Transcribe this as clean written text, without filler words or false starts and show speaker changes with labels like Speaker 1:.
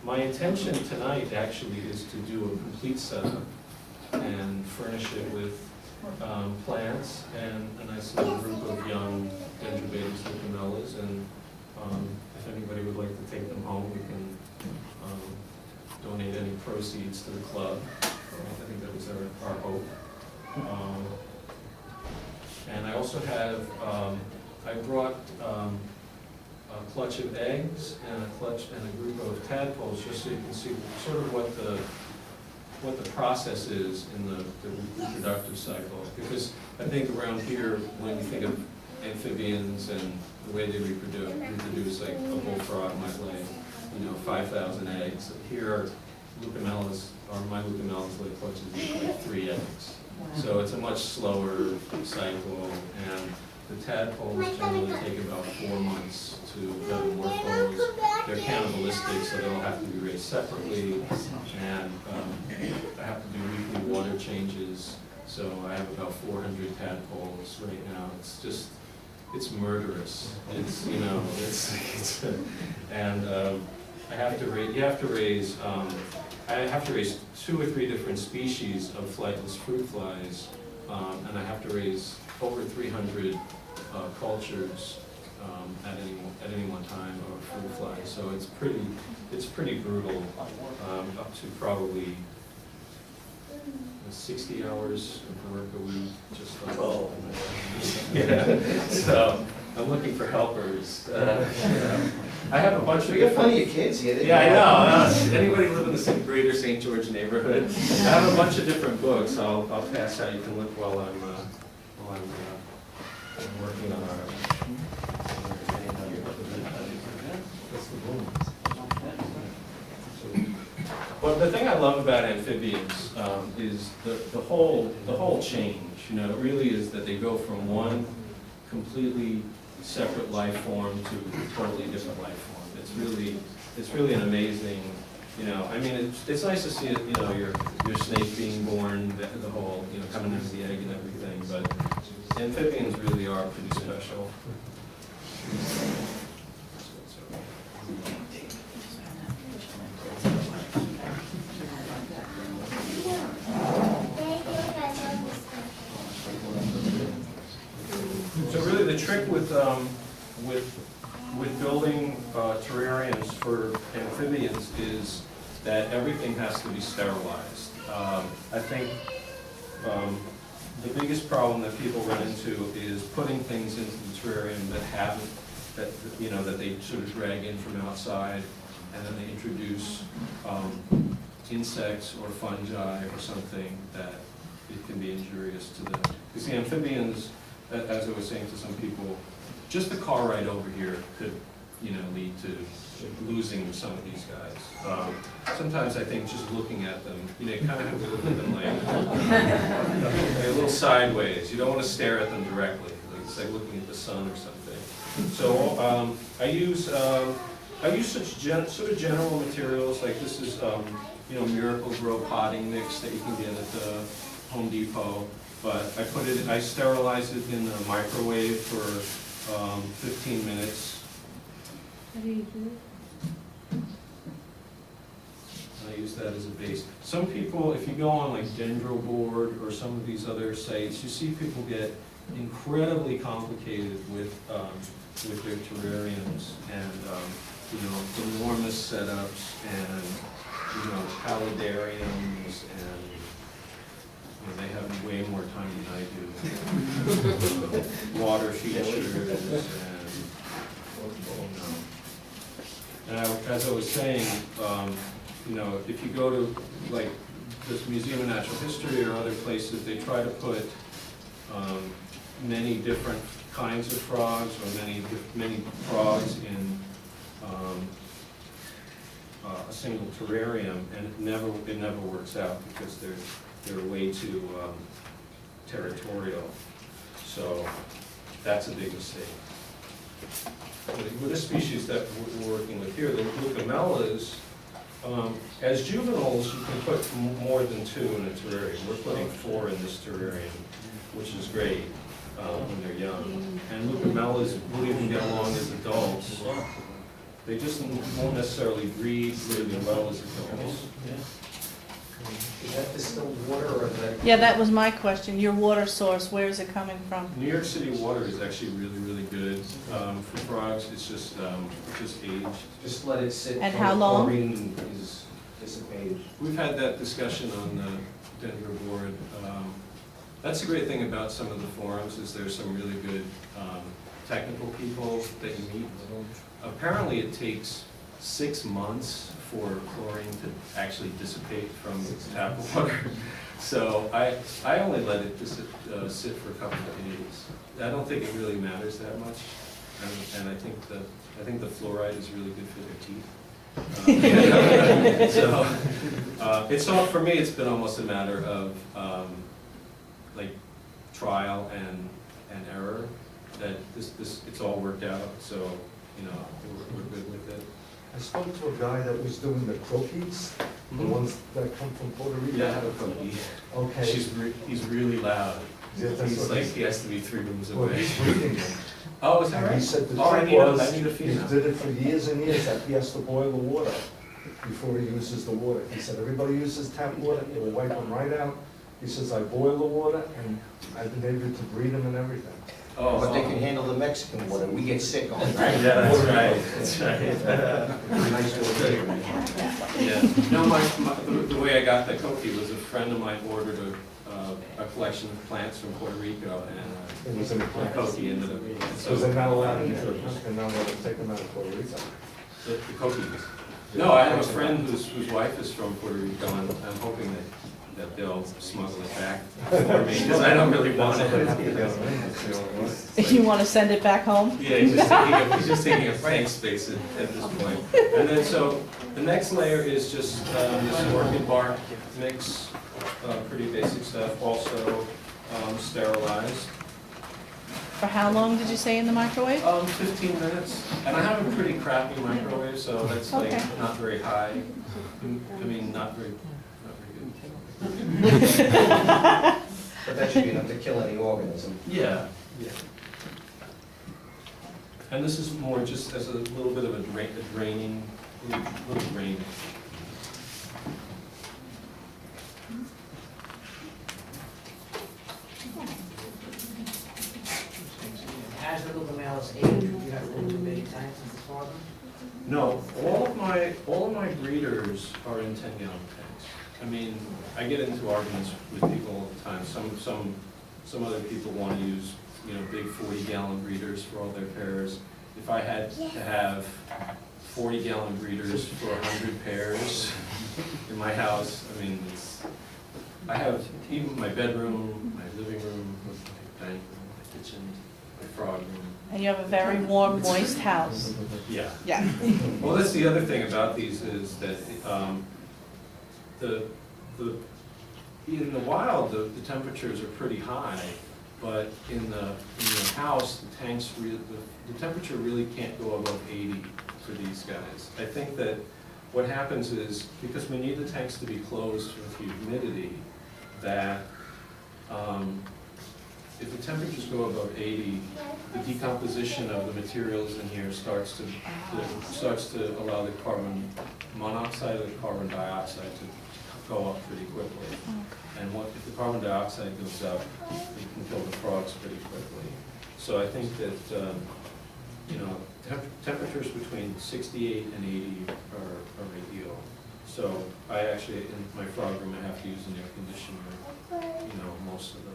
Speaker 1: My intention tonight actually is to do a complete setup and furnish it with plants and a nice little group of young Dendrobates lucamellas, and if anybody would like to take them home, we can donate any proceeds to the club. I think that was our hope. And I also have, I brought a clutch of eggs and a group of tadpoles, just so you can see sort of what the process is in the reproductive cycle. Because I think around here, when you think of amphibians and the way they reproduce, like a bullfrog might lay, 5,000 eggs. Here, lucamellas, or my lucamellas lay clutches like 3 eggs. So it's a much slower cycle, and the tadpoles generally take about 4 months to metamorphose. They're cannibalistic, so they'll have to be raised separately, and I have to do weekly water changes. So I have about 400 tadpoles right now. It's murderous. And I have to raise, I have to raise 2 or 3 different species of flightless fruit flies, and I have to raise over 300 cultures at any one time of fruit flies. So it's pretty brutal, up to probably 60 hours of work a week, just like yeah. So I'm looking for helpers. I have a bunch of.
Speaker 2: We got plenty of kids here.
Speaker 1: Yeah, I know. Anybody live in the Greater St. George neighborhood? I have a bunch of different books. I'll pass out. You can look while I'm working on our. Well, the thing I love about amphibians is the whole change. It really is that they go from one completely separate life form to a totally different life form. It's really an amazing. I mean, it's nice to see it. Your snake being born, the whole coming into the egg and everything. But amphibians really are pretty special. So really, the trick with building terrariums for amphibians is that everything has to be sterilized. I think the biggest problem that people run into is putting things into the terrarium that they sort of drag in from outside, and then they introduce insects or fungi or something that it can be injurious to them. Because the amphibians, as I was saying to some people, just the car ride over here could, lead to losing some of these guys. Sometimes I think just looking at them, you kind of have to look at them like a little sideways. You don't want to stare at them directly. It's like looking at the sun or something. So I use such sort of general materials, like this is Miracle Grow potting mix that you can get at the Home Depot. But I sterilize it in the microwave for 15 minutes.
Speaker 3: How do you do it?
Speaker 1: I use that as a base. Some people, if you go on like Dendroboard or some of these other sites, you see people get incredibly complicated with their terrariums and enormous setups and paludariums, and they have way more time than I do. Water features and as I was saying, if you go to like this Museum of Natural History or other places, they try to put many different kinds of frogs or many frogs in a single terrarium, and it never works out because they're way too territorial. So that's a big mistake. With the species that we're working with here, the lucamellas, as juveniles, you can put more than 2 in a terrarium. We're putting 4 in this terrarium, which is great when they're young. And lucamellas will even get along as adults. They just won't necessarily breed really well as adults.
Speaker 2: Is that distilled water or is that?
Speaker 3: Yeah, that was my question. Your water source, where is it coming from?
Speaker 1: New York City water is actually really, really good. For frogs, it's just age.
Speaker 2: Just let it sit.
Speaker 3: And
Speaker 2: till
Speaker 3: how long?
Speaker 2: Chlorine is dissipated.
Speaker 1: We've had that discussion on the Denver board. That's the great thing about some of the forums, is there's some really good technical people that you meet. Apparently, it takes 6 months for chlorine to actually dissipate from tap water. So I only let it just sit for a couple of days. I don't think it really matters that much, and I think the fluoride is really good for their teeth. It's all, for me, it's been almost a matter of like trial and error, that it's all worked out. So we're good with it.
Speaker 4: I spoke to a guy that was doing the croquettes, the ones that come from Puerto Rico.
Speaker 1: Yeah, I have a cookie.
Speaker 4: Okay.
Speaker 1: He's really loud.
Speaker 4: Yeah, that's
Speaker 1: He's
Speaker 4: what
Speaker 1: like, he has to be 3 rooms
Speaker 4: Well,
Speaker 1: away.
Speaker 4: he's breeding them.
Speaker 1: Oh, is that
Speaker 4: And
Speaker 1: right?
Speaker 4: he said the
Speaker 1: Oh, I
Speaker 4: trick
Speaker 1: need a
Speaker 4: was, he
Speaker 1: female.
Speaker 4: did it for years and years, that he has to boil the water before he uses the water. He said, everybody uses tap water, it will wipe them right out. He says, I boil the water, and I've been able to breed them and everything.
Speaker 1: Oh,
Speaker 2: But they can handle the Mexican water, we get sick on it.
Speaker 1: Yeah, that's right, that's right.
Speaker 2: Nice to hear.
Speaker 1: Yeah, no, the way I got the cookie was a friend of mine ordered a collection of plants from Puerto Rico,
Speaker 4: It was in a
Speaker 1: and the
Speaker 4: plant.
Speaker 1: cookie ended up,
Speaker 4: Because they're not allowed to, they're not allowed to take them out of Puerto Rico.
Speaker 1: the cookies. No, I have a friend whose wife is from Puerto Rico, and I'm hoping that they'll smuggle it back for me, because I don't really want
Speaker 4: That's how they have to
Speaker 1: it.
Speaker 4: get them in, that's the only way.
Speaker 3: You want to send it back home?
Speaker 1: Yeah, he's just taking up tank space at this point. And then, so, the next layer is just this orchid bark mix, pretty basic stuff, also sterilized.
Speaker 3: For how long did you say in the microwave?
Speaker 1: 15 minutes, and I have a pretty crappy microwave, so that's like
Speaker 3: Okay.
Speaker 1: not very high. I mean, not very good.
Speaker 2: But that should be enough to kill any organism.
Speaker 1: Yeah, yeah. And this is more just as a little bit of a draining, little drain.
Speaker 5: As the little males age, you have room to many tanks in the farm?
Speaker 1: No, all of my breeders are in 10-gallon tanks. I mean, I get into arguments with people all the time. Some other people want to use, big 40-gallon breeders for all their pairs. If I had to have 40-gallon breeders for 100 pairs in my house, I mean, I have even my bedroom, my living room, my dining room, my kitchen, my frog room.
Speaker 3: And you have a very warm, moist house.
Speaker 1: Yeah.
Speaker 3: Yeah.
Speaker 1: Well, that's the other thing about these, is that in the wild, the temperatures are pretty high, but in the house, the tanks the temperature really can't go above 80 for these guys. I think that what happens is, because we need the tanks to be closed with humidity, that if the temperatures go above 80, the decomposition of the materials in here starts to allow the carbon monoxide or the carbon dioxide to go up pretty quickly. And if the carbon dioxide goes up, it can kill the frogs pretty quickly. So I think that temperatures between 68 and 80 are ideal. So I actually, in my frog room, I have to use an air conditioner, most of the